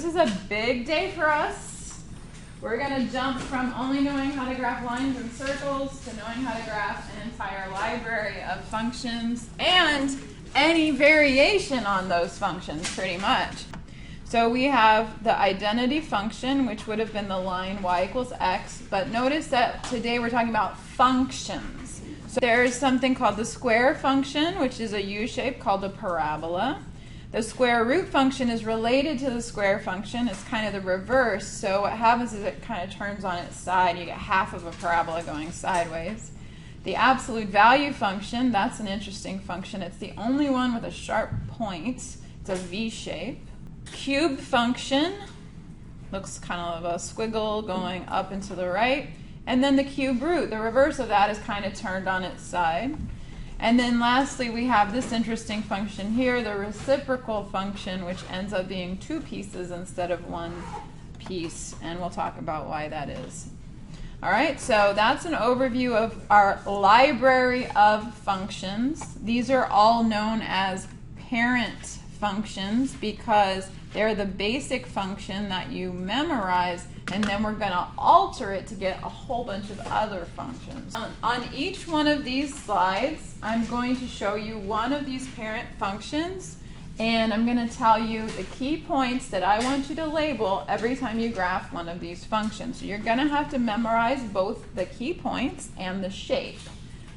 This is a big day for us. We're going to jump from only knowing how to graph lines and circles to knowing how to graph an entire library of functions and any variation on those functions, pretty much. So we have the identity function, which would have been the line y equals x, but notice that today we're talking about functions. So there is something called the square function, which is a u-shape called a parabola. The square root function is related to the square function. It's kind of the reverse. So what happens is it kind of turns on its side. You get half of a parabola going sideways. The absolute value function, that's an interesting function. It's the only one with a sharp point. It's a V-shape. Cube function looks kind of a squiggle going up and to the right. And then the cube root, the reverse of that, is kind of turned on its side. And then lastly, we have this interesting function here, the reciprocal function, which ends up being two pieces instead of one piece. And we'll talk about why that is. All right, so that's an overview of our library of functions. These are all known as parent functions because they're the basic function that you memorize, and then we're going to alter it to get a whole bunch of other functions. On each one of these slides, I'm going to show you one of these parent functions, and I'm going to tell you the key points that I want you to label every time you graph one of these functions. So you're going to have to memorize both the key points and the shape.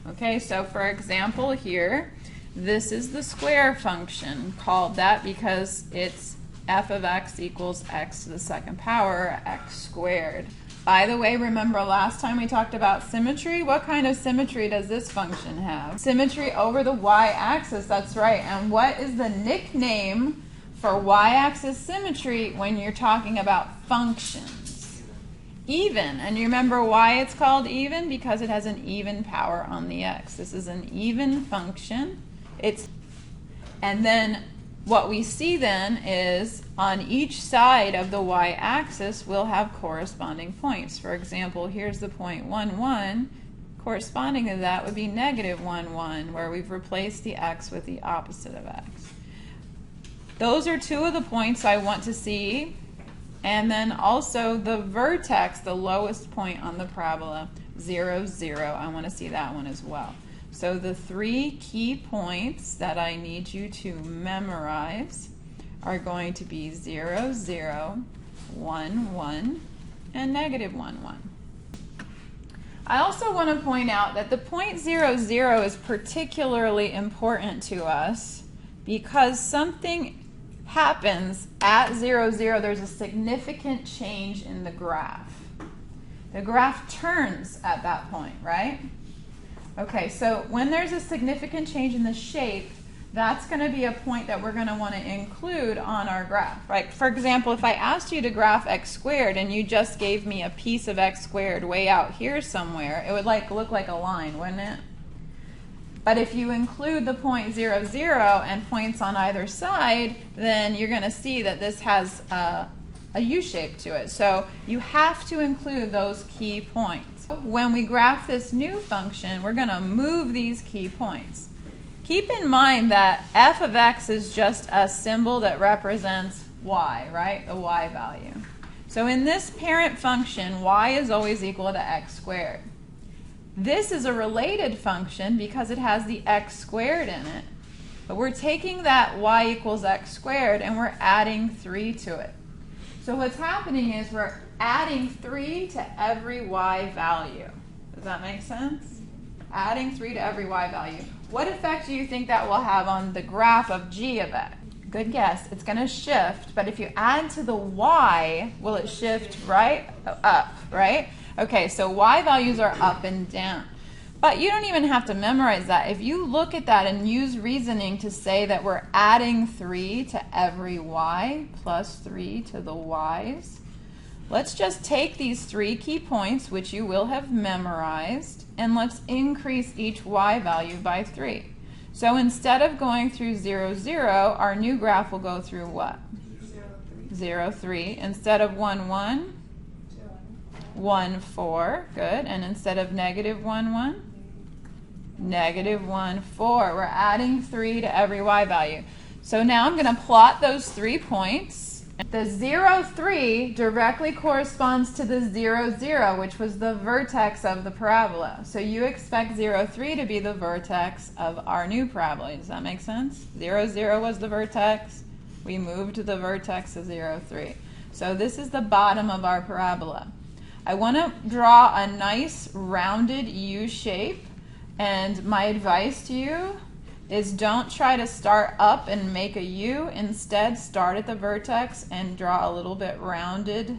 Okay, so for example here, this is the square function, called that because it's f of x equals x to the second power, x squared. By the way, remember last time we talked about symmetry? What kind of symmetry does this function have? Symmetry over the y-axis, that's right. And what is the nickname for y-axis symmetry when you're talking about functions? Even. And you remember why it's called even? Because it has an even power on the x. This is an even function. And then what we see then is on each side of the y-axis we'll have corresponding points. For example, here's the point 1, 1. Corresponding to that would be negative 1, 1, where we've replaced the x with the opposite of x. Those are two of the points I want to see. And then also the vertex, the lowest point on the parabola, 0, 0. I want to see that one as well. So the three key points that I need you to memorize are going to be 0, 0, 1, 1, and negative 1, 1. I also want to point out that the point 0, 0 is particularly important to us because something happens at 0, 0. There's a significant change in the graph. The graph turns at that point, right? Okay, so when there's a significant change in the shape, that's going to be a point that we're going to want to include on our graph. Right? For example, if I asked you to graph x squared and you just gave me a piece of x squared way out here somewhere, it would look like a line, wouldn't it? But if you include the point 0, 0 and points on either side, then you're going to see that this has a U-shape to it. So you have to include those key points. When we graph this new function, we're going to move these key points. Keep in mind that f of x is just a symbol that represents y, right? The y value. So in this parent function, y is always equal to x squared. This is a related function because it has the x squared in it. But we're taking that y equals x squared and we're adding 3 to it. So what's happening is we're adding 3 to every y value. Does that make sense? Adding 3 to every y value. What effect do you think that will have on the graph of g of x? Good guess. It's going to shift, but if you add to the y, will it shift right? Up, right? Okay, so y values are up and down. But you don't even have to memorize that. If you look at that and use reasoning to say that we're adding 3 to every y plus 3 to the y's, let's just take these 3 key points, which you will have memorized, and let's increase each y value by 3. So instead of going through 0, 0, our new graph will go through what? 0, 3. Instead of 1, 1, 1, 4. Good. And instead of negative 1, 1, negative 1, 4. We're adding 3 to every y value. So now I'm going to plot those 3 points. The 0, 3 directly corresponds to the 0, 0, which was the vertex of the parabola. So you expect 0, 3 to be the vertex of our new parabola. Does that make sense? 0, 0 was the vertex. We moved the vertex to 0, 3. So this is the bottom of our parabola. I want to draw a nice rounded U shape, and my advice to you is don't try to start up and make a U. Instead, start at the vertex and draw a little bit rounded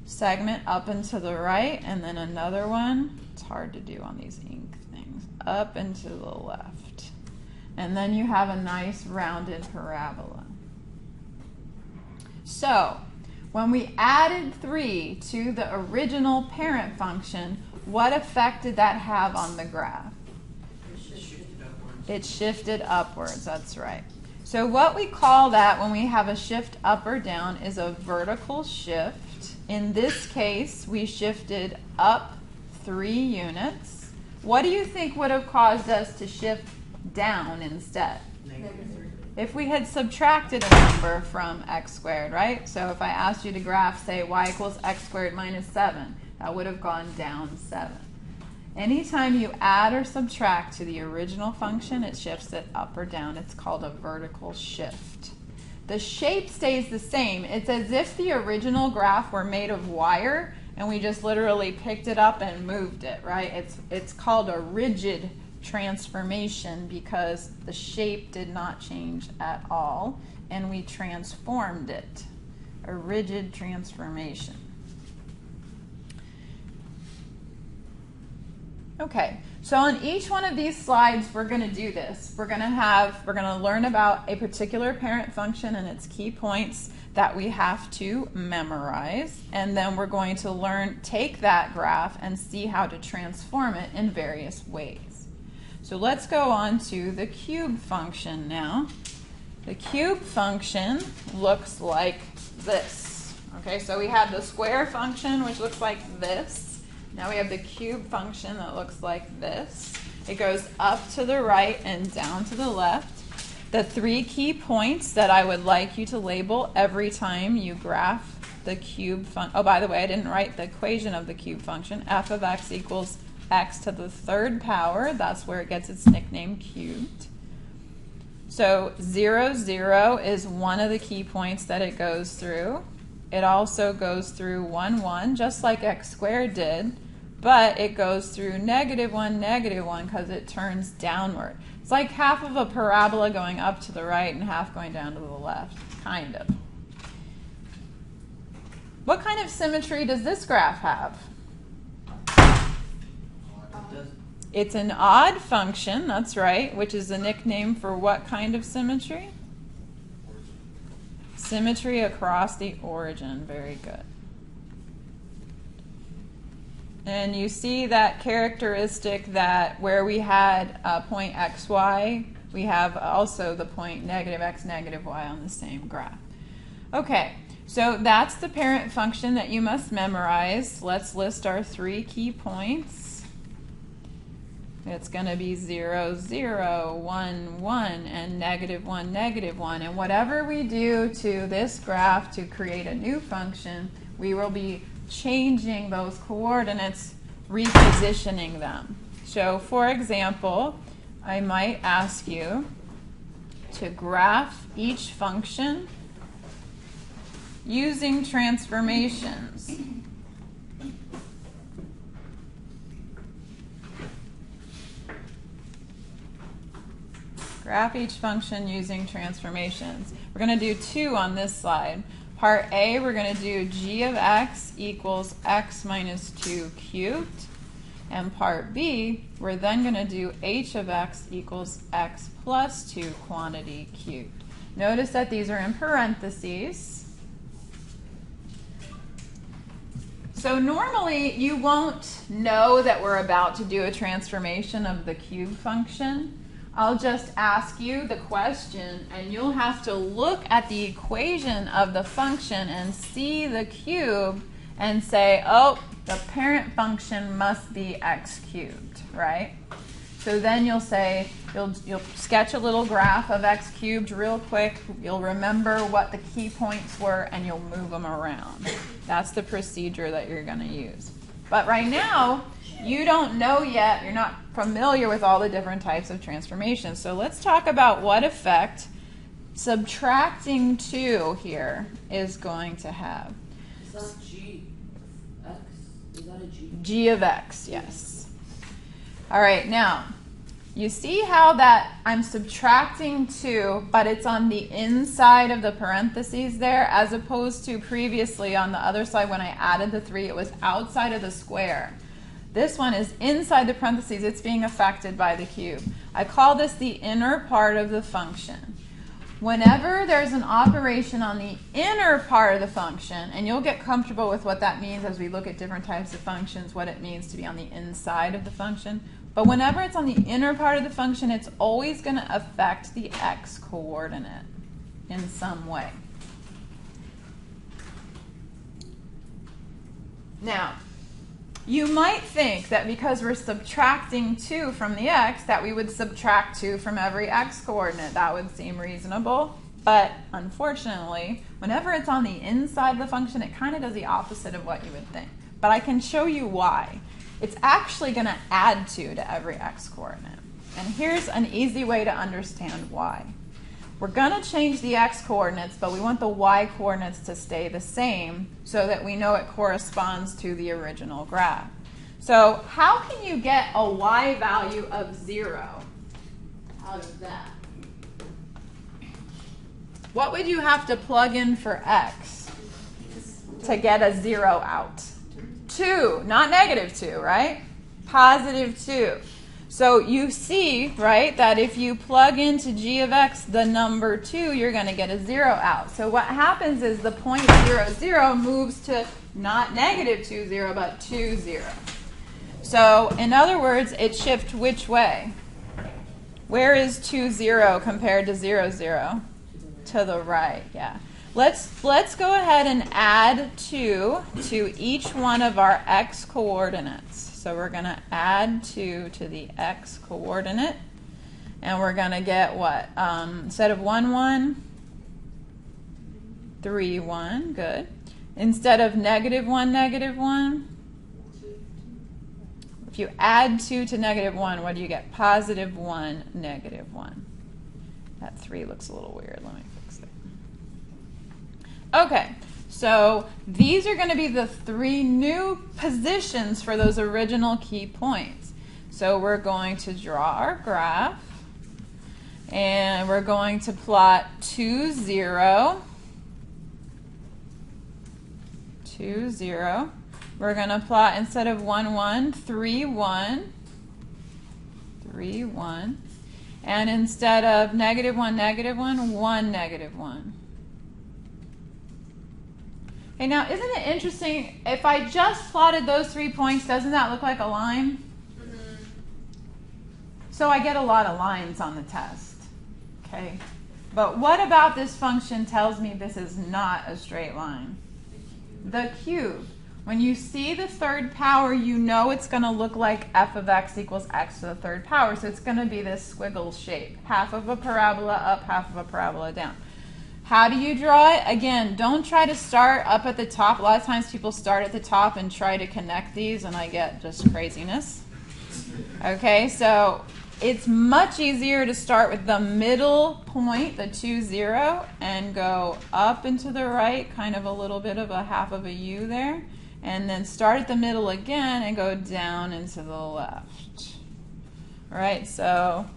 segment up and to the right, and then another one. It's hard to do on these ink things. Up and to the left. And then you have a nice rounded parabola. So, when we added 3 to the original parent function, what effect did that have on the graph? It shifted upwards, that's right. So what we call that when we have a shift up or down is a vertical shift. In this case, we shifted up 3 units. What do you think would have caused us to shift down instead? If we had subtracted a number from x squared, right? So if I asked you to graph, say, y equals x squared minus 7, that would have gone down 7. Anytime you add or subtract to the original function, it shifts it up or down. It's called a vertical shift. The shape stays the same. It's as if the original graph were made of wire and we just literally picked it up and moved it, right? It's called a rigid transformation because the shape did not change at all and we transformed it. A rigid transformation. Okay, so on each one of these slides, we're going to do this. We're going to learn about a particular parent function and its key points that we have to memorize, and then we're going to take that graph and see how to transform it in various ways. So let's go on to the cube function now. The cube function looks like this. Okay, so we have the square function, which looks like this. Now we have the cube function that looks like this. It goes up to the right and down to the left. The 3 key points that I would like you to label every time you graph the cube function. Oh, by the way, I didn't write the equation of the cube function. F of x equals x to the 3rd power. That's where it gets its nickname cubed. So 0, 0 is one of the key points that it goes through. It also goes through 1, 1, just like x squared did, but it goes through -1, -1 because it turns downward. It's like half of a parabola going up to the right and half going down to the left, kind of. What kind of symmetry does this graph have? It's an odd function, that's right, which is a nickname for what kind of symmetry? Symmetry across the origin. Very good. And you see that characteristic that where we had a point xy, we have also the point -x, -y on the same graph. Okay, so that's the parent function that you must memorize. Let's list our 3 key points. It's going to be 0, 0, 1, 1, and -1, -1. And whatever we do to this graph to create a new function, we will be changing those coordinates, repositioning them. So, for example, I might ask you to graph each function using transformations. Graph each function using transformations. We're going to do 2 on this slide. Part A, we're going to do g of x equals x minus 2 cubed. And part B, we're then going to do h of x equals x plus 2 quantity cubed. Notice that these are in parentheses. So normally you won't know that we're about to do a transformation of the cube function. I'll just ask you the question and you'll have to look at the equation of the function and see the cube and say, oh, the parent function must be x cubed, right? So then you'll say You'll sketch a little graph of x cubed real quick. You'll remember what the key points were, and you'll move them around. That's the procedure that you're going to use. But right now, you don't know yet. You're not familiar with all the different types of transformations. So let's talk about what effect subtracting 2 here is going to have. Is that g x? Is that a g? G of x, yes. All right, now, you see how that I'm subtracting 2, but it's on the inside of the parentheses there, as opposed to previously on the other side when I added the 3, it was outside of the square. This one is inside the parentheses. It's being affected by the cube. I call this the inner part of the function. Whenever there's an operation on the inner part of the function, and you'll get comfortable with what that means as we look at different types of functions, what it means to be on the inside of the function. But whenever it's on the inner part of the function, it's always going to affect the x coordinate in some way. Now, you might think that because we're subtracting 2 from the x, that we would subtract 2 from every x coordinate. That would seem reasonable. But unfortunately, whenever it's on the inside of the function, it kind of does the opposite of what you would think. But I can show you why. It's actually going to add 2 to every x coordinate. And here's an easy way to understand why. We're going to change the x coordinates, but we want the y coordinates to stay the same so that we know it corresponds to the original graph. So how can you get a y value of 0 out of that? What would you have to plug in for x to get a 0 out? 2, not negative 2, right? Positive 2. So you see, right, that if you plug into g of x the number 2, you're going to get a 0 out. So what happens is the point 0, 0 moves to not negative 2, 0, but 2, 0. So in other words, it shifts which way? Where is 2, 0 compared to 0, 0? To the right, yeah. Let's go ahead and add 2 to each one of our x coordinates. So we're going to add 2 to the x coordinate. And we're going to get what? Instead of 1, 1, 3, 1. Good. Instead of negative 1, negative 1. If you add 2 to negative 1, what do you get? Positive 1, negative 1. That 3 looks a little weird. Let me fix it. Okay. So these are going to be the 3 new positions for those original key points. So we're going to draw our graph, and we're going to plot 2, 0, 2, 0. We're going to plot, instead of 1, 1, 3, 1, 3, 1. And instead of negative 1, negative 1, 1, negative 1. Okay, now isn't it interesting, if I just plotted those 3 points, doesn't that look like a line? Mm-hmm. So I get a lot of lines on the test. Okay, but what about this function tells me this is not a straight line? The cube. When you see the third power, you know it's going to look like f of x equals x to the third power. So it's going to be this squiggle shape. Half of a parabola up, half of a parabola down. How do you draw it? Again, don't try to start up at the top. A lot of times people start at the top and try to connect these, and I get just craziness. Okay, so it's much easier to start with the middle point, the 2, 0, and go up and to the right, kind of a little bit of a half of a U there, and then start at the middle again and go down and to the left. All right, so.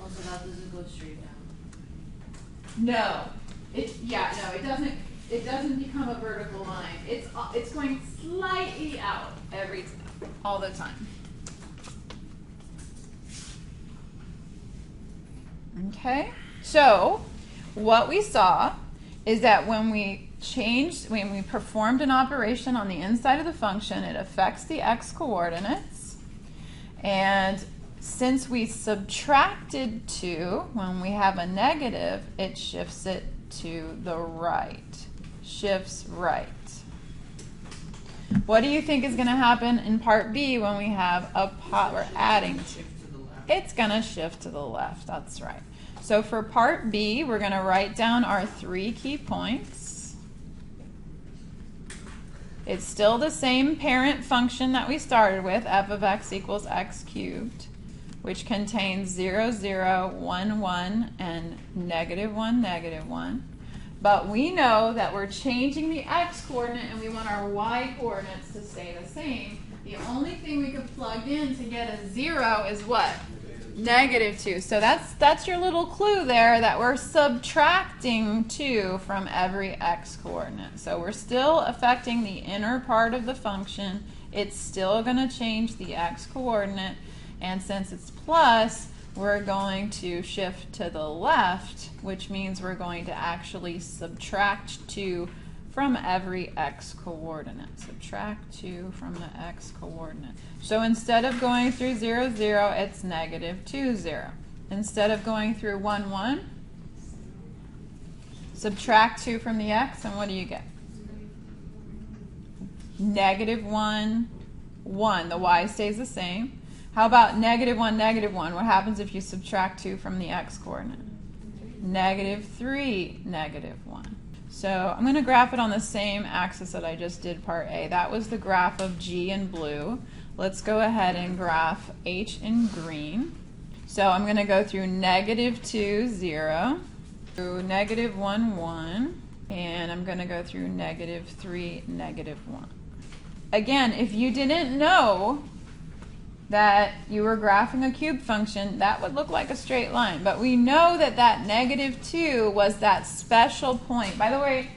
Also, that doesn't go straight down. No, it doesn't become a vertical line. It's going slightly out all the time. Okay, so what we saw is that when we performed an operation on the inside of the function, it affects the x coordinates, and since we subtracted 2, when we have a negative, it shifts it to the right. Shifts right. What do you think is going to happen in part B when we have we're adding? it's going to shift to the left. That's right. So for part B, we're going to write down our 3 key points. It's still the same parent function that we started with, f of x equals x cubed, which contains 0, 0, 1, 1, and -1, -1. But we know that we're changing the x-coordinate and we want our y-coordinates to stay the same. The only thing we could plug in to get a 0 is what? -2. So that's your little clue there that we're subtracting 2 from every x-coordinate. So we're still affecting the inner part of the function. It's still going to change the x-coordinate. And since it's plus, we're going to shift to the left, which means we're going to actually subtract 2 from every x-coordinate. Subtract 2 from the x-coordinate. So instead of going through 0, 0, it's -2, 0. Instead of going through 1, 1, subtract 2 from the x, and what do you get? -1, 1. The y stays the same. How about -1, -1? What happens if you subtract 2 from the x-coordinate? -3, -1. So I'm going to graph it on the same axis that I just did part A. That was the graph of G in blue. Let's go ahead and graph H in green. So I'm going to go through -2, 0, through -1, 1, and I'm going to go through -3, -1. Again, if you didn't know that you were graphing a cube function, that would look like a straight line. But we know that that -2 was that special point. By the way,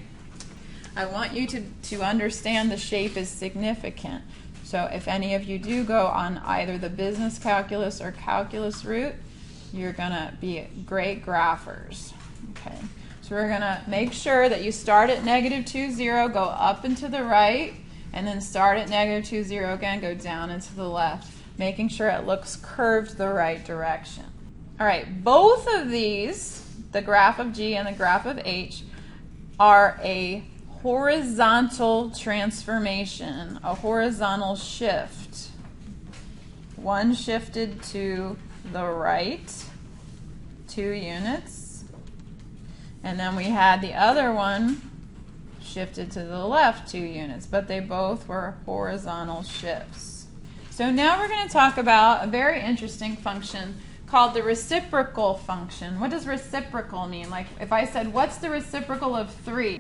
I want you to understand the shape is significant. So if any of you do go on either the business calculus or calculus route, you're going to be great graphers. Okay. So we're going to make sure that you start at -2, 0, go up and to the right, and then start at -2, 0 again, go down and to the left, making sure it looks curved the right direction. All right, both of these, the graph of G and the graph of H, are a horizontal transformation, a horizontal shift. One shifted to the right 2 units, and then we had the other one shifted to the left 2 units, but they both were horizontal shifts. So now we're going to talk about a very interesting function called the reciprocal function. What does reciprocal mean? Like if I said, what's the reciprocal of 3?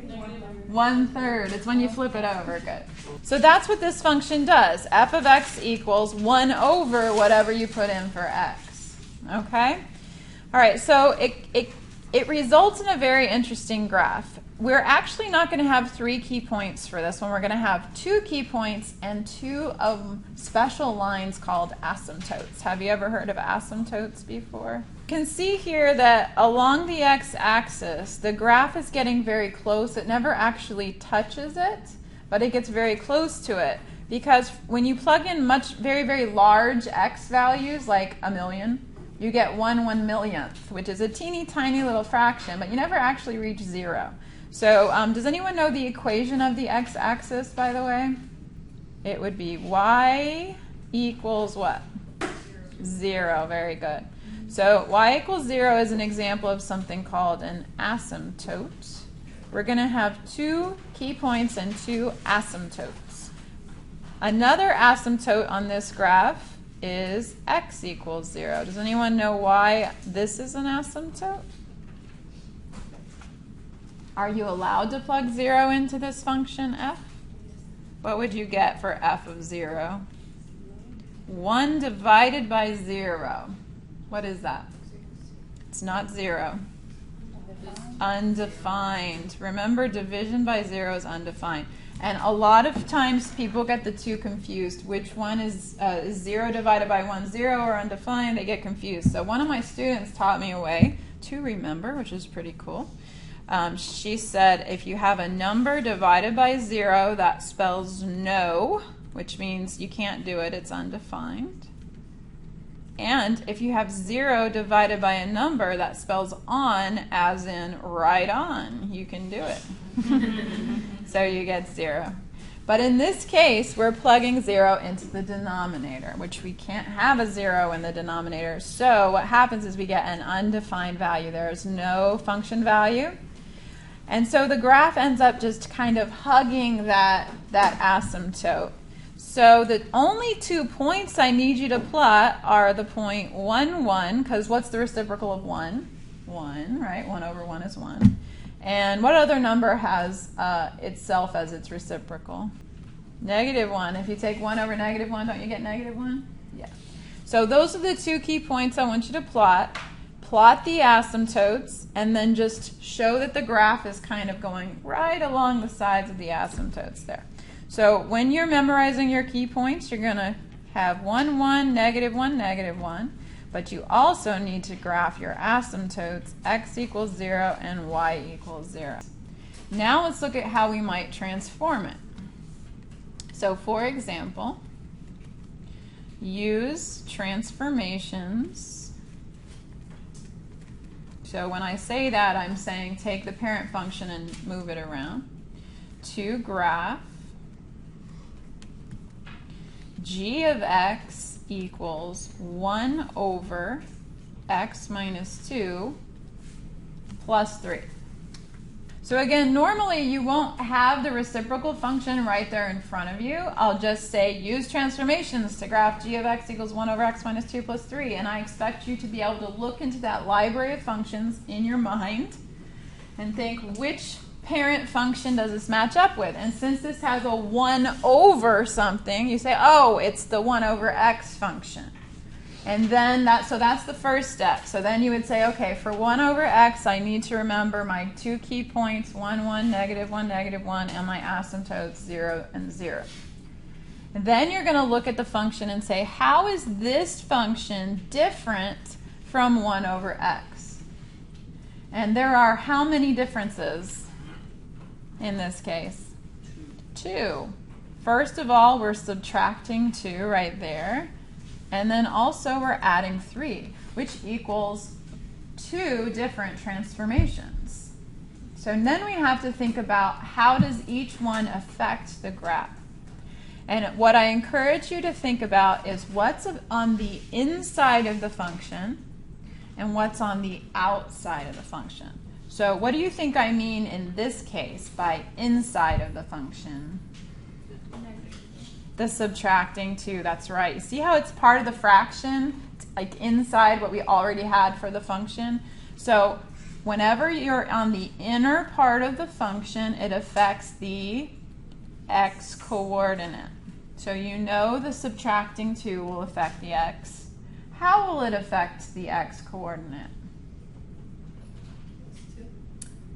1/3. It's when you flip it over. Good. So that's what this function does. F of x equals 1 over whatever you put in for x. Okay? All right, so it results in a very interesting graph. We're actually not going to have 3 key points for this one. We're going to have 2 key points and 2 special lines called asymptotes. Have you ever heard of asymptotes before? You can see here that along the x-axis, the graph is getting very close. It never actually touches it, but it gets very close to it. Because when you plug in very, very large x values, like 1,000,000, you get 1/1,000,000th, which is a teeny tiny little fraction, but you never actually reach 0. So does anyone know the equation of the x-axis, by the way? It would be y equals what? 0. Very good. So y equals 0 is an example of something called an asymptote. We're going to have 2 key points and 2 asymptotes. Another asymptote on this graph is x equals 0. Does anyone know why this is an asymptote? Are you allowed to plug 0 into this function f? What would you get for f of 0? 1 divided by 0. What is that? It's not 0. Undefined. Remember, division by 0 is undefined. And a lot of times people get the two confused. Which one is 0 divided by 1, 0, or undefined? They get confused. So one of my students taught me a way to remember, which is pretty cool. She said if you have a number divided by 0, that spells no, which means you can't do it, it's undefined. And if you have 0 divided by a number, that spells on, as in right on. You can do it. So you get 0. But in this case, we're plugging 0 into the denominator, which we can't have a 0 in the denominator. So what happens is we get an undefined value. There is no function value. And so the graph ends up just kind of hugging that asymptote. So the only 2 points I need you to plot are the point 1, 1, because what's the reciprocal of 1? 1, right? 1 over 1 is 1. And what other number has itself as its reciprocal? -1. If you take 1 over -1, don't you get -1? Yeah. So those are the 2 key points I want you to plot. Plot the asymptotes, and then just show that the graph is kind of going right along the sides of the asymptotes there. So when you're memorizing your key points, you're going to have 1, 1, -1, -1. But you also need to graph your asymptotes, x equals 0 and y equals 0. Now let's look at how we might transform it. So for example, use transformations. So when I say that, I'm saying take the parent function and move it around to graph g of x equals 1 over x minus 2 plus 3. So again, normally you won't have the reciprocal function right there in front of you. I'll just say use transformations to graph g of x equals 1 over x minus 2 plus 3. And I expect you to be able to look into that library of functions in your mind and think, which parent function does this match up with? And since this has a 1 over something, you say, oh, it's the 1 over x function. And then so that's the first step. So then you would say, okay, for 1 over x, I need to remember my 2 key points, 1, 1, -1, -1, and my asymptotes 0 and 0. And then you're going to look at the function and say, how is this function different from 1 over x? And there are how many differences in this case? 2. First of all, we're subtracting 2 right there. And then also we're adding 3, which equals 2 different transformations. So then we have to think about how does each one affect the graph. And what I encourage you to think about is what's on the inside of the function and what's on the outside of the function. So what do you think I mean in this case by inside of the function? The subtracting 2, that's right. You see how it's part of the fraction, like inside what we already had for the function? So whenever you're on the inner part of the function, it affects the x coordinate. So you know the subtracting 2 will affect the x. How will it affect the x coordinate?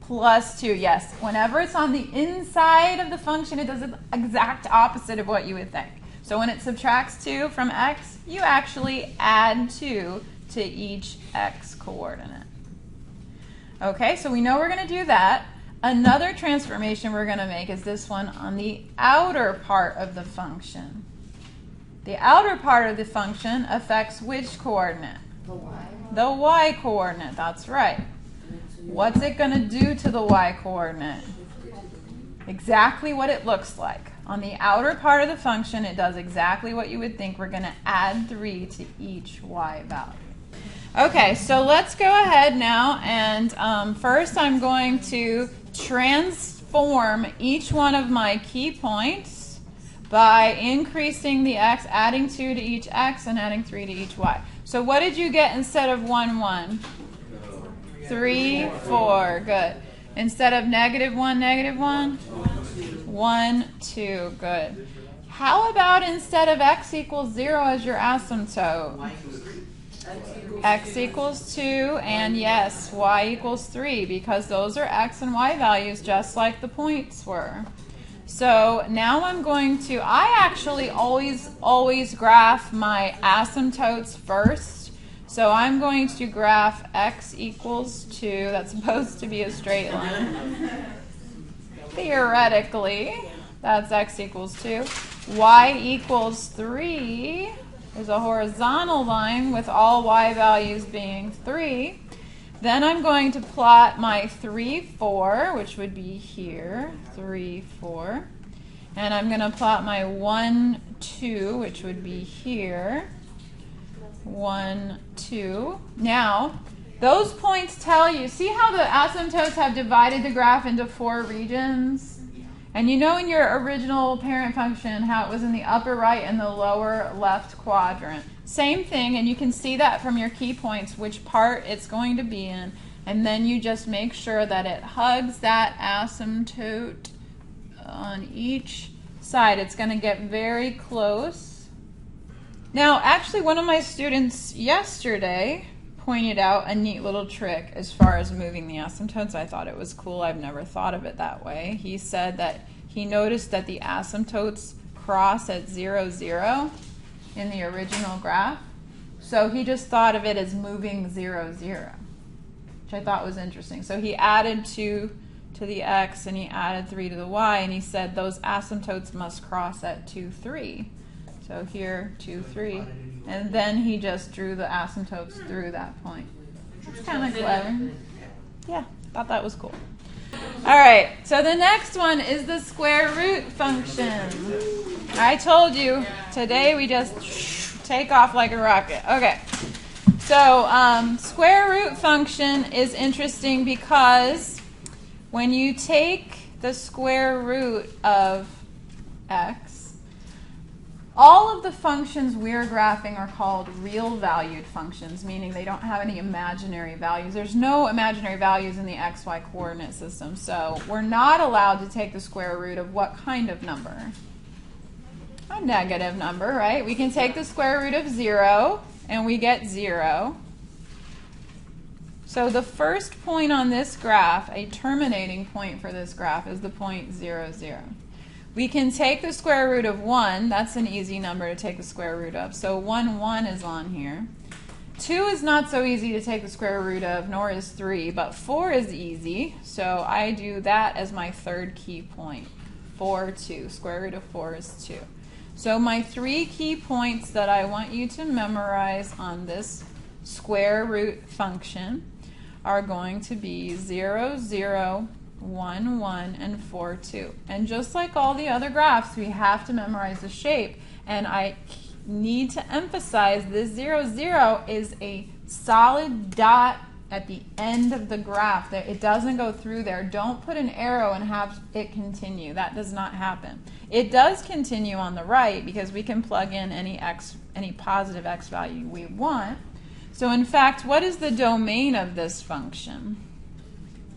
Plus 2, yes. Whenever it's on the inside of the function, it does the exact opposite of what you would think. So when it subtracts 2 from x, you actually add 2 to each x coordinate. Okay, so we know we're going to do that. Another transformation we're going to make is this one on the outer part of the function. The outer part of the function affects which coordinate? The y. The y coordinate, that's right. What's it going to do to the y coordinate? Exactly what it looks like. On the outer part of the function, it does exactly what you would think. We're going to add 3 to each y value. Okay, so let's go ahead now, and first I'm going to transform each one of my key points by increasing the x, adding 2 to each x, and adding 3 to each y. So what did you get instead of 1, 1? 3, 4, good. Instead of -1, -1? 1, 2, good. How about instead of x equals 0 as your asymptote? X equals 2, and yes, y equals 3, because those are x and y values just like the points were. So now I'm going to, I actually always graph my asymptotes first. So I'm going to graph x equals 2. That's supposed to be a straight line. Theoretically, that's x equals 2. Y equals 3 is a horizontal line with all y values being 3. Then I'm going to plot my 3, 4, which would be here, 3, 4. And I'm going to plot my 1, 2, which would be here. 1, 2. Now, those points tell you, see how the asymptotes have divided the graph into 4 regions? And you know in your original parent function how it was in the upper right and the lower left quadrant. Same thing, and you can see that from your key points, which part it's going to be in. And then you just make sure that it hugs that asymptote on each side. It's going to get very close. Now, actually, one of my students yesterday pointed out a neat little trick as far as moving the asymptotes. I thought it was cool. I've never thought of it that way. He said that he noticed that the asymptotes cross at 0, 0 in the original graph. So he just thought of it as moving 0, 0, which I thought was interesting. So he added 2 to the x and he added 3 to the y, and he said those asymptotes must cross at 2, 3. So here, 2, 3. And then he just drew the asymptotes through that point. It's kind of clever. Yeah, thought that was cool. All right, so the next one is the square root function. I told you, today we just take off like a rocket. Okay, so square root function is interesting because when you take the square root of x, all of the functions we're graphing are called real valued functions, meaning they don't have any imaginary values. There's no imaginary values in the xy coordinate system, so we're not allowed to take the square root of what kind of number? A negative number, right? We can take the square root of 0, and we get 0. So the first point on this graph, a terminating point for this graph, is the point 0, 0. We can take the square root of 1. That's an easy number to take the square root of. So 1, 1 is on here. 2 is not so easy to take the square root of, nor is 3, but 4 is easy. So I do that as my third key point. 4, 2. Square root of 4 is 2. So my 3 key points that I want you to memorize on this square root function are going to be 0, 0, 1, 1, and 4, 2. And just like all the other graphs, we have to memorize the shape. And I need to emphasize this 0, 0 is a solid dot at the end of the graph. It doesn't go through there. Don't put an arrow and have it continue. That does not happen. It does continue on the right because we can plug in any positive x value we want. So in fact, what is the domain of this function?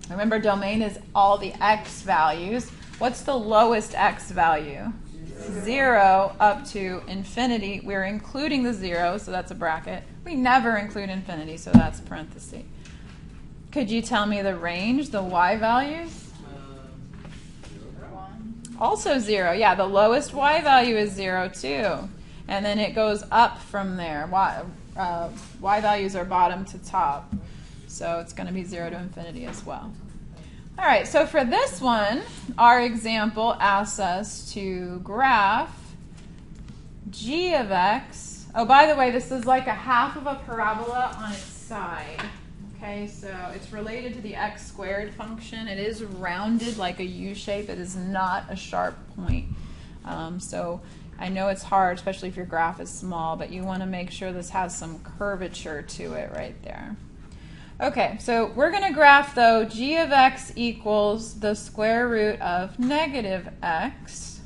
Remember, domain is all the x values. What's the lowest x value? 0 up to infinity. We're including the 0, so that's a bracket. We never include infinity, so that's parenthesis. Could you tell me the range, the y values? Also 0. Yeah, the lowest y value is 0, too. And then it goes up from there. Y values are bottom to top. So it's going to be 0 to infinity as well. All right, so for this one, our example asks us to graph g of x. Oh, by the way, this is like a half of a parabola on its side. Okay, so it's related to the x squared function. It is rounded like a U shape. It is not a sharp point. So I know it's hard, especially if your graph is small, but you want to make sure this has some curvature to it right there. Okay, so we're going to graph, though, g of x equals the square root of negative x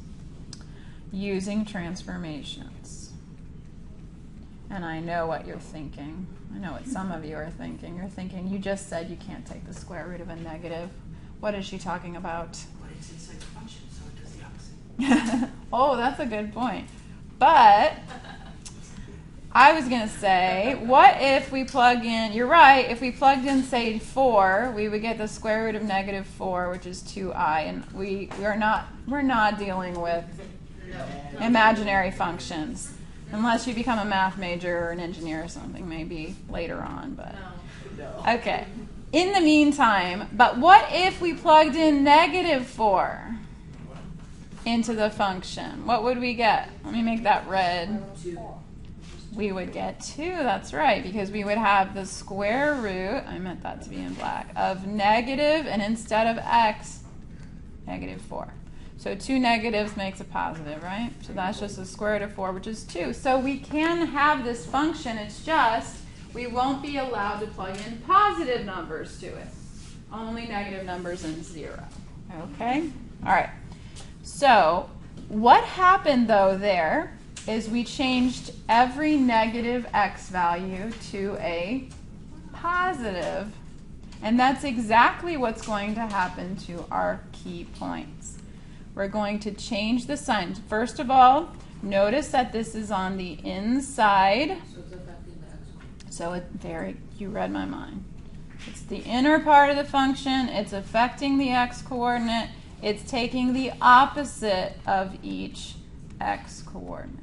using transformations. And I know what you're thinking. I know what some of you are thinking. You're thinking, you just said you can't take the square root of a negative. What is she talking about? But it's inside the function, so it does the opposite. Oh, that's a good point. But I was going to say, what if we plug in, you're right, if we plugged in, say, 4, we would get the square root of negative 4, which is 2i, and we're not dealing with imaginary functions, unless you become a math major or an engineer or something, maybe later on, but okay. In the meantime, but what if we plugged in negative 4 into the function? What would we get? Let me make that red. We would get 2, that's right, because we would have the square root, I meant that to be in black, of negative, and instead of x, negative 4. So 2 negatives makes a positive, right? So that's just the square root of 4, which is 2. So we can have this function. It's just we won't be allowed to plug in positive numbers to it. Only negative numbers and 0. Okay? All right. So what happened, though, there is we changed every negative x value to a positive. And that's exactly what's going to happen to our key points. We're going to change the sign. First of all, notice that this is on the inside. So it's affecting the x. So you read my mind. It's the inner part of the function. It's affecting the x coordinate. It's taking the opposite of each x coordinate.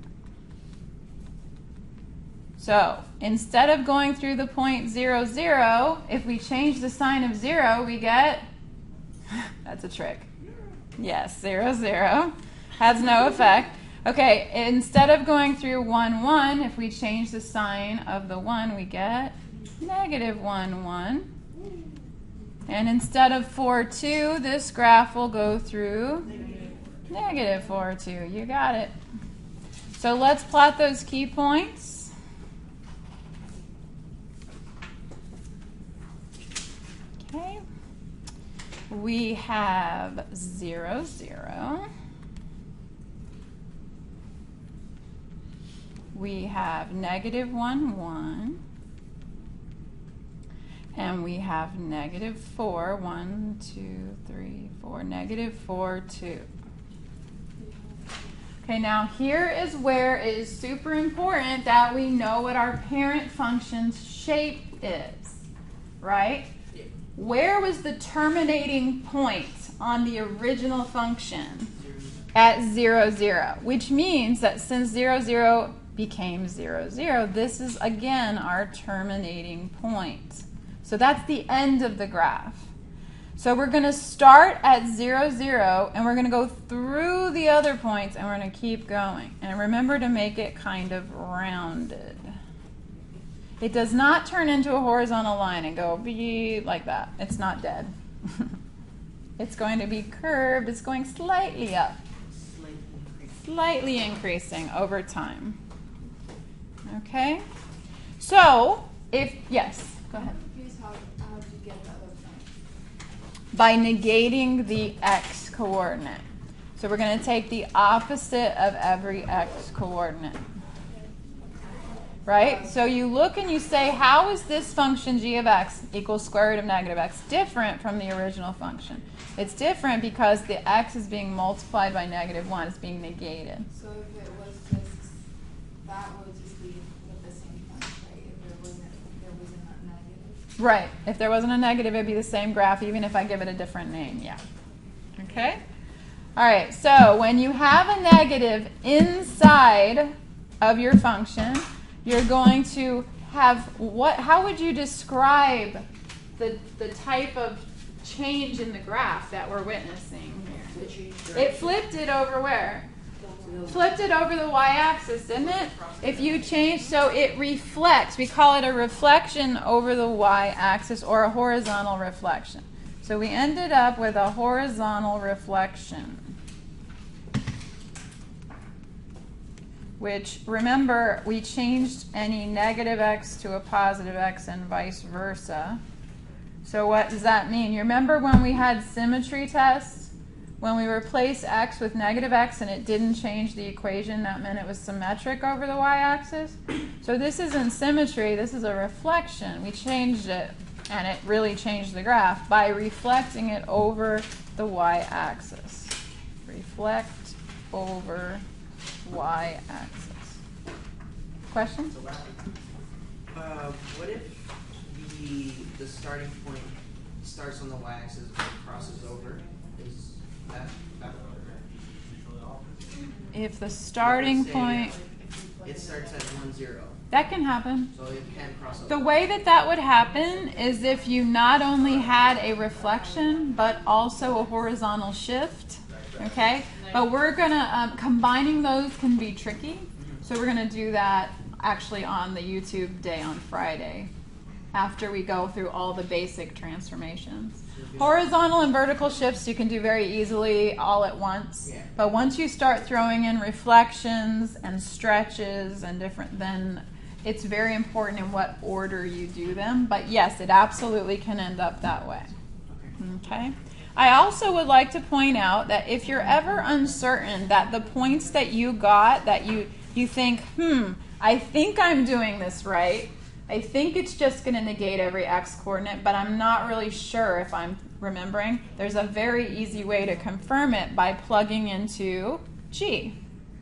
So instead of going through the point 0, 0, if we change the sign of 0, we get, that's a trick. Yes, 0, 0 has no effect. Okay, instead of going through 1, 1, if we change the sign of the 1, we get negative 1, 1. And instead of 4, 2, this graph will go through negative 4, 2. You got it. So let's plot those key points. Okay. We have 0, 0. We have negative 1, 1. And we have negative 4, 1, 2, 3, 4, negative 4, 2. Okay, now here is where it is super important that we know what our parent function's shape is, right? Where was the terminating point on the original function? At 0, 0, which means that since 0, 0 became 0, 0, this is again our terminating point. So that's the end of the graph. So we're going to start at 0, 0, and we're going to go through the other points, and we're going to keep going. And remember to make it kind of rounded. It does not turn into a horizontal line and go like that. It's not dead. It's going to be curved. It's going slightly up. Slightly increasing over time. Okay? So, yes, go ahead. How did you get the other point? By negating the x coordinate. So we're going to take the opposite of every x coordinate. Right? So you look and you say, how is this function g of x equals square root of negative x different from the original function? It's different because the x is being multiplied by negative 1. It's being negated. So if it was just, that would just be with the same point, right? If there wasn't a negative. Right. If there wasn't a negative, it'd be the same graph, even if I give it a different name. Yeah. Okay? All right. So when you have a negative inside of your function, you're going to have how would you describe the type of change in the graph that we're witnessing here? It flipped it over where? Flipped it over the y-axis, didn't it? If you change, so it reflects. We call it a reflection over the y-axis or a horizontal reflection. So we ended up with a horizontal reflection. Which, remember, we changed any negative x to a positive x and vice versa. So what does that mean? You remember when we had symmetry tests? When we replaced x with negative x and it didn't change the equation, that meant it was symmetric over the y-axis. So this isn't symmetry, this is a reflection. We changed it, and it really changed the graph by reflecting it over the y-axis. Reflect over y-axis. Questions? What if the starting point starts on the y-axis but crosses over? Is that If the starting point... It starts at 1, 0. That can happen. So it can cross over. The way that would happen is if you not only had a reflection, but also a horizontal shift. Okay? But we're going to, combining those can be tricky. So we're going to do that actually on the YouTube day on Friday. after we go through all the basic transformations. Horizontal and vertical shifts you can do very easily all at once. Yeah. But once you start throwing in reflections and stretches and different, then it's very important in what order you do them. But yes, it absolutely can end up that way. Okay. I also would like to point out that if you're ever uncertain that the points that you got, that you think, I think I'm doing this right, I think it's just going to negate every x coordinate, but I'm not really sure if I'm remembering, there's a very easy way to confirm it by plugging into G,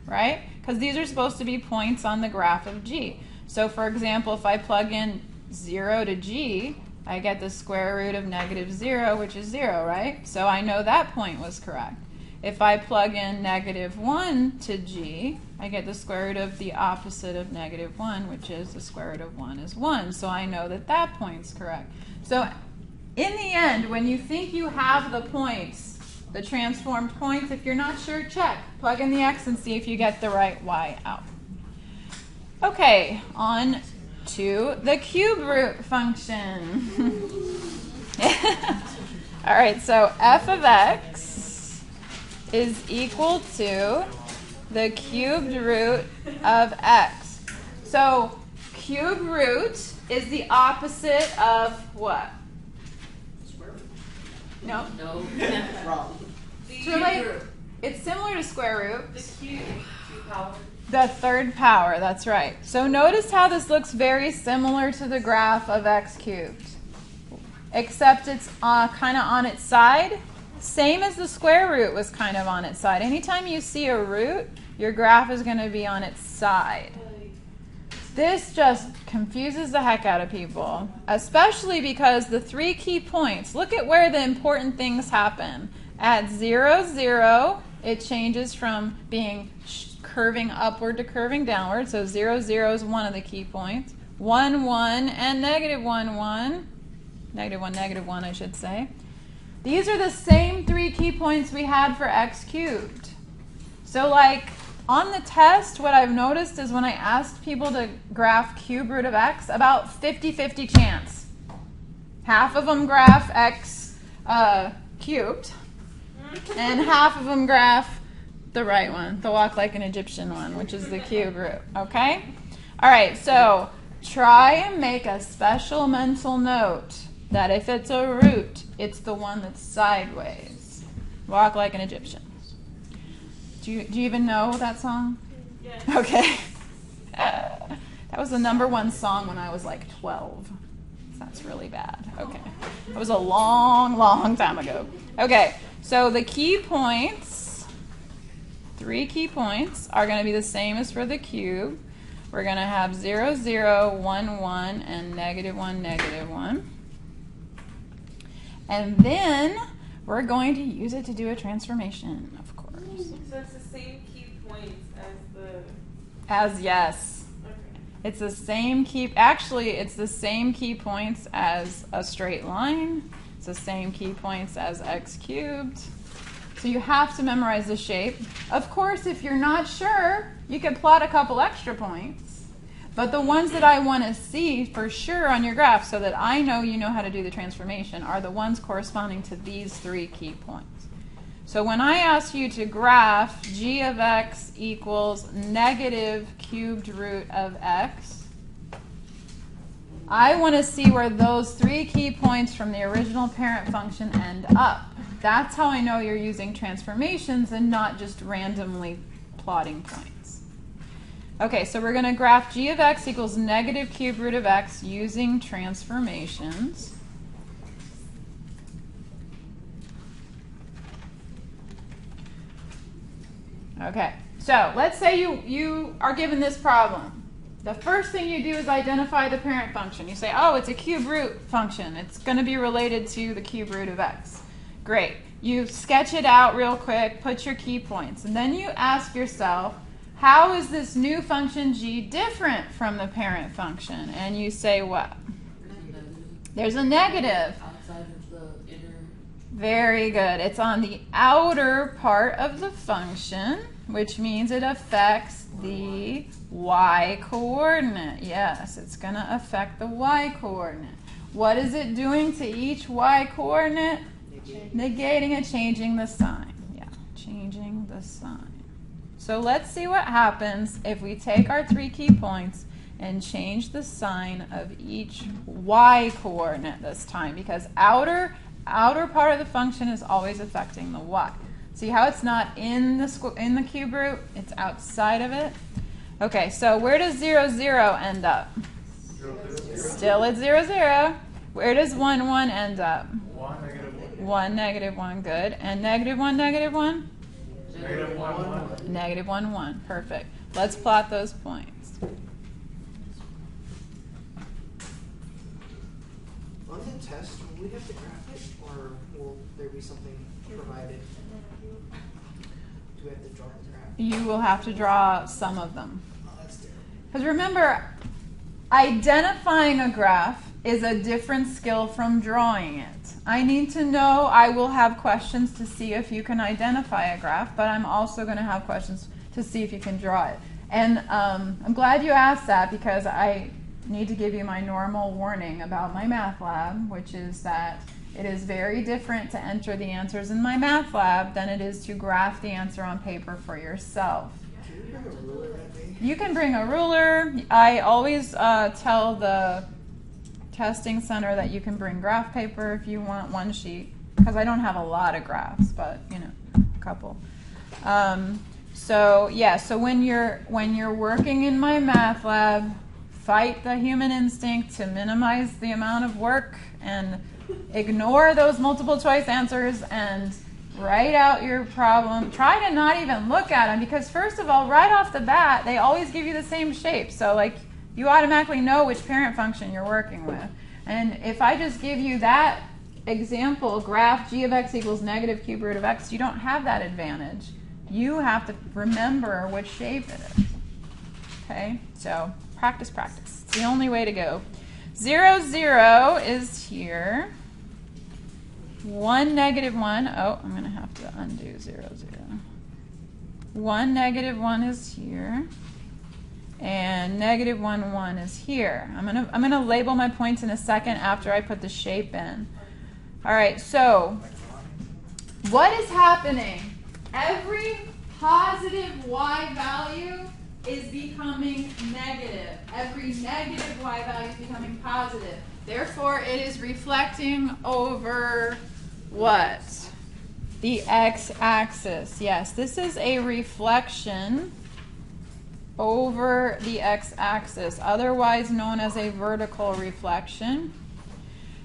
right? Because these are supposed to be points on the graph of G. So for example, if I plug in 0 to G, I get the square root of -0, which is 0, right? So I know that point was correct. If I plug in -1 to G, I get the square root of the opposite of -1, which is the square root of 1 is 1. So I know that that point's correct. So in the end, when you think you have the points, the transformed points, if you're not sure, check. Plug in the x and see if you get the right y out. Okay, on to the cube root function. All right, so f of x is equal to the cubed root of x. So cube root is the opposite of what? Square root. No. No. Wrong. It's related. It's similar to square root. The cube power. The third power, that's right. So notice how this looks very similar to the graph of x cubed, except it's kind of on its side. Same as the square root was kind of on its side. Anytime you see a root, your graph is going to be on its side. This just confuses the heck out of people, especially because the 3 key points, look at where the important things happen. At 0, 0, it changes from being curving upward to curving downward. So 0, 0 is one of the key points. 1, 1, and -1, 1. -1, -1, I should say. These are the same 3 key points we had for x cubed. So like on the test, what I've noticed is when I asked people to graph cube root of x, about 50-50 chance. Half of them graph x cubed, and half of them graph the right one, the walk like an Egyptian one, which is the cube root, okay? All right, so try and make a special mental note that if it's a root, it's the one that's sideways. Walk like an Egyptian. Do you even know that song? Yes. Okay. That was the #1 song when I was like 12. That's really bad. Okay. It was a long, long time ago. Okay, so the key points, 3 key points, are going to be the same as for the cube. We're going to have 0, 0, 1, 1, and -1, -1. And then we're going to use it to do a transformation, of course. So it's the same key points Yes. Okay. It's the same key, actually it's the same key points as a straight line. It's the same key points as x cubed. So you have to memorize the shape. Of course, if you're not sure, you could plot a couple extra points. But the ones that I want to see for sure on your graph so that I know you know how to do the transformation are the ones corresponding to these 3 key points. So when I ask you to graph g of x equals negative cubed root of x, I want to see where those 3 key points from the original parent function end up. That's how I know you're using transformations and not just randomly plotting points. Okay, so we're going to graph g of x equals negative cubed root of x using transformations. Okay, so let's say you are given this problem. The first thing you do is identify the parent function. You say, oh, it's a cube root function. It's going to be related to the cube root of x. Great. You sketch it out real quick, put your key points, and then you ask yourself, how is this new function g different from the parent function? And you say what? There's a negative. Outside of the inner. Very good. It's on the outer part of the function, which means it affects the y coordinate. Yes, it's going to affect the y coordinate. What is it doing to each y coordinate? Negating it, changing the sign. Yeah, changing the sign. So let's see what happens if we take our 3 key points and change the sign of each y coordinate this time, because outer part of the function is always affecting the y. See how it's not in the cube root? It's outside of it. Okay, so where does 0, 0 end up? 0, 0. Still at 0, 0. Where does 1, 1 end up? 1, negative 1. 1, negative 1, good. And negative 1, negative 1? Negative 1, 1. Negative 1, 1. Perfect. Let's plot those points. On the test, will we have to graph it, or will there be something provided? Do we have to draw the graph? You will have to draw some of them. Oh, that's terrible. Because remember, identifying a graph is a different skill from drawing it. I need to know, I will have questions to see if you can identify a graph, but I'm also going to have questions to see if you can draw it. And I'm glad you asked that, because I need to give you my normal warning about my math lab, which is that it is very different to enter the answers in my math lab than it is to graph the answer on paper for yourself. Can we bring a ruler that day? You can bring a ruler. I always tell the testing center that you can bring graph paper if you want one sheet, because I don't have a lot of graphs, but you know, a couple. So yeah, so when you're working in my math lab, fight the human instinct to minimize the amount of work and ignore those multiple choice answers and write out your problem. Try to not even look at them, because first of all, right off the bat, they always give you the same shape. So like, you automatically know which parent function you're working with. And if I just give you that example, graph g of x equals negative cube root of x, you don't have that advantage. You have to remember which shape it is. Okay, so practice, practice. It's the only way to go. 0, 0 is here. 1, negative 1. Oh, I'm going to have to undo 0, 0. 1, negative 1 is here. And negative 1, 1 is here. I'm gonna label my points in a second after I put the shape in. All right, so what is happening? Every positive y value is becoming negative. Every negative y value is becoming positive. Therefore, it is reflecting over what? The x-axis. Yes, this is a reflection over the x-axis, otherwise known as a vertical reflection.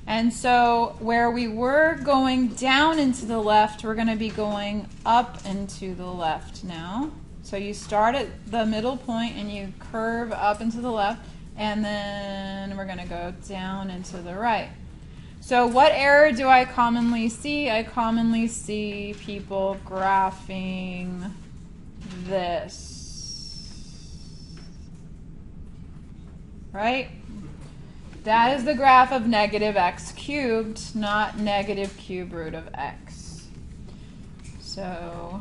And so where we were going down into the left, we're going to be going up into the left now. So you start at the middle point and you curve up into the left, and then we're going to go down into the right. So what error do I commonly see? I commonly see people graphing this. Right? That is the graph of negative x cubed, not negative cube root of x. So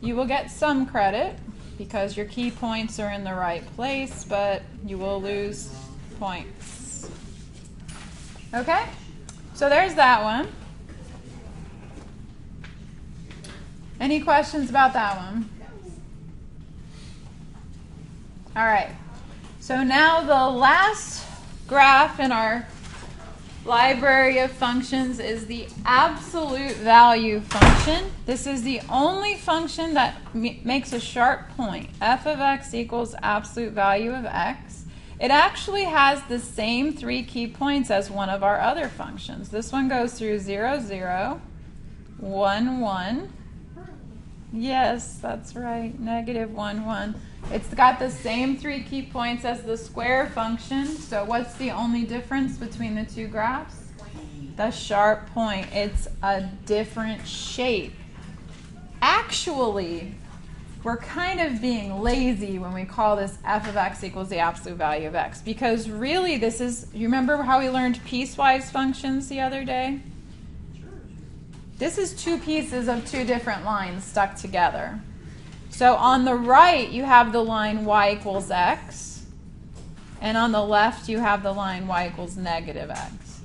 you will get some credit because your key points are in the right place, but you will lose points. Okay? So there's that one. Any questions about that one? All right. So now the last graph in our library of functions is the absolute value function. This is the only function that makes a sharp point. F of x equals absolute value of x. It actually has the same 3 key points as one of our other functions. This one goes through 0, 0, 1, 1. Yes, that's right, negative 1, 1. It's got the same 3 key points as the square function. So what's the only difference between the two graphs? The sharp point. It's a different shape. Actually, we're kind of being lazy when we call this f of x equals the absolute value of x, because really this is, you remember how we learned piecewise functions the other day? This is 2 pieces of 2 different lines stuck together. So on the right, you have the line y equals x, and on the left, you have the line y equals negative x.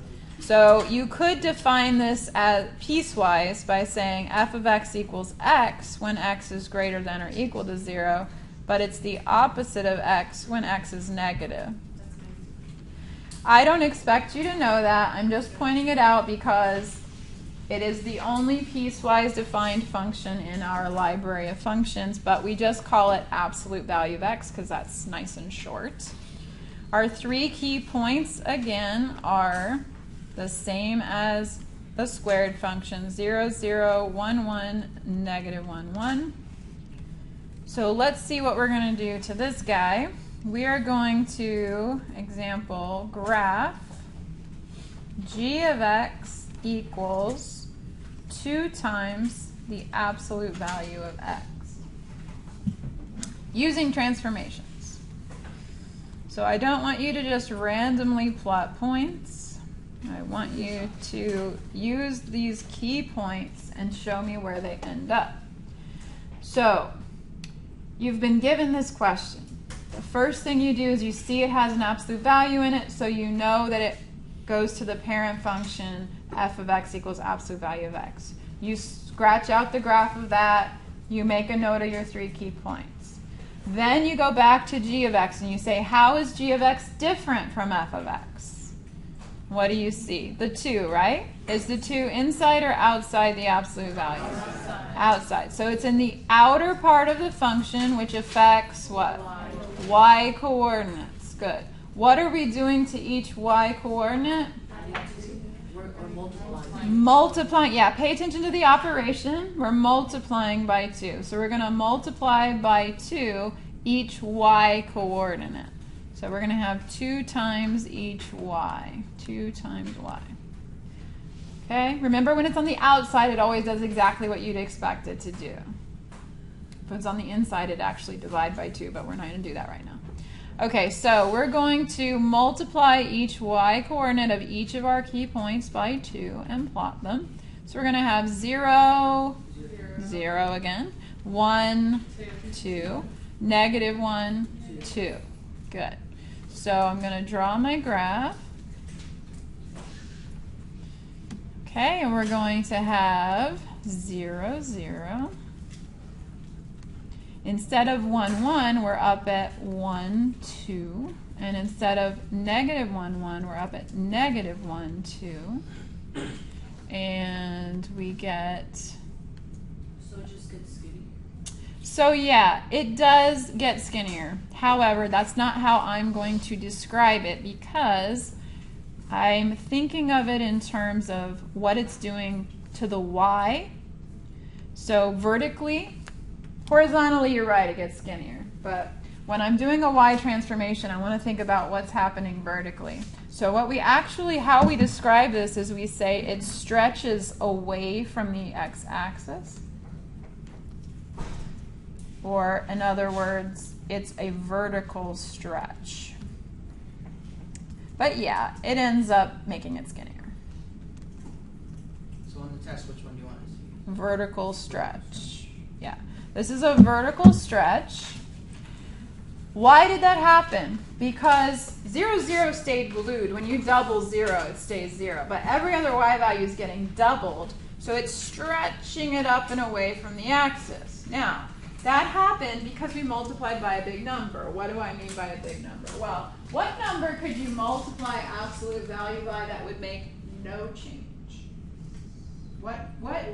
So you could define this as piecewise by saying f of x equals x when x is greater than or equal to 0, but it's the opposite of x when x is negative. I don't expect you to know that. I'm just pointing it out because it is the only piecewise defined function in our library of functions, but we just call it absolute value of x because that's nice and short. Our 3 key points, again, are the same as the squared function, 0, 0, 1, 1, negative 1, 1. So let's see what we're going to do to this guy. We are going to, example, graph g of x equals 2 times the absolute value of x using transformations. So I don't want you to just randomly plot points. I want you to use these key points and show me where they end up. So you've been given this question. The first thing you do is you see it has an absolute value in it, so you know that it goes to the parent function f of x equals absolute value of x. You scratch out the graph of that, you make a note of your 3 key points. Then you go back to g of x and you say, how is g of x different from f of x? What do you see? The 2, right? Is the 2 inside or outside the absolute value? Outside. So it's in the outer part of the function, which affects what? Y coordinates. Good. What are we doing to each y coordinate? We're multiplying. Multiplying. Yeah, pay attention to the operation. We're multiplying by 2. So we're going to multiply by 2 each y coordinate. So we're going to have 2 times each y. 2 times y. Okay? Remember, when it's on the outside, it always does exactly what you'd expect it to do. If it's on the inside, it actually divide by 2, but we're not going to do that right now. Okay, so we're going to multiply each y coordinate of each of our key points by 2 and plot them. So we're going to have 0, 0 again, 1, 2, negative 1, 2. Good. So I'm going to draw my graph. Okay, and we're going to have 0, 0. Instead of 1, 1, we're up at 1, 2. And instead of negative 1, 1, we're up at negative 1, 2. And we get... So it just gets skinny? So yeah, it does get skinnier. However, that's not how I'm going to describe it because I'm thinking of it in terms of what it's doing to the y. So vertically, horizontally, you're right, it gets skinnier. But when I'm doing a y transformation, I want to think about what's happening vertically. So what we actually, how we describe this is we say it stretches away from the x-axis. Or in other words, it's a vertical stretch. But yeah, it ends up making it skinnier. So on the test, which one do you want to see? Vertical stretch. Yeah. This is a vertical stretch. Why did that happen? Because 0, 0 stayed glued. When you double 0, it stays 0. But every other y value is getting doubled, so it's stretching it up and away from the axis. Now, that happened because we multiplied by a big number. What do I mean by a big number? Well, what number could you multiply absolute value by that would make no change? What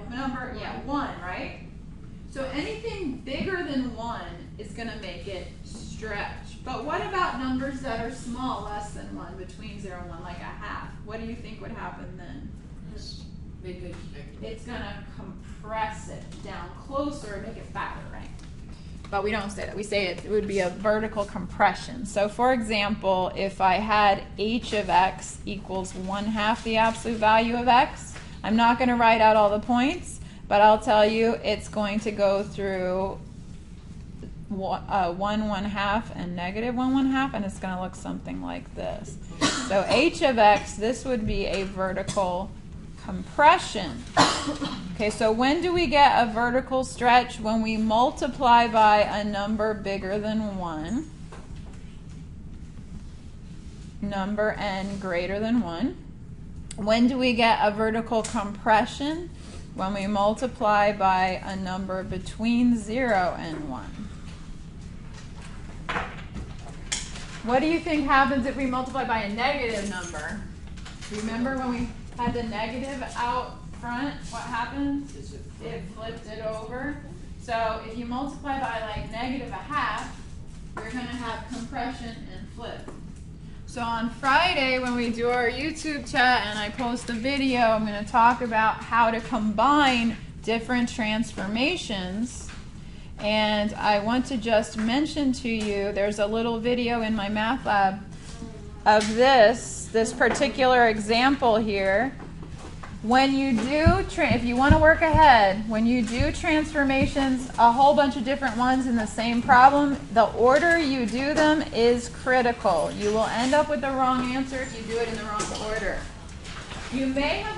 number? Yeah, 1, right? So anything bigger than 1 is going to make it stretch. But what about numbers that are small, less than 1, between 0 and 1, like a half? What do you think would happen then? Make it It's going to compress it down closer and make it fatter, right? But we don't say that. We say it would be a vertical compression. So for example, if I had h of x equals 1/2 the absolute value of x, I'm not going to write out all the points, but I'll tell you it's going to go through 1 1/2 and negative 1 1/2, and it's going to look something like this. So h of x, this would be a vertical compression. Okay, so when do we get a vertical stretch? When we multiply by a number bigger than 1, number n greater than 1, When do we get a vertical compression? When we multiply by a number between 0 and 1. What do you think happens if we multiply by a negative number? Remember when we had the negative out front, what happened? It flipped it over. So if you multiply by like -1/2, you're going to have compression and flip. So on Friday when we do our YouTube chat and I post a video, I'm going to talk about how to combine different transformations. And I want to just mention to you, there's a little video in my math lab of this particular example here. When you do, if you want to work ahead, when you do transformations, a whole bunch of different ones in the same problem, the order you do them is critical. You will end up with the wrong answer if you do it in the wrong order. You may have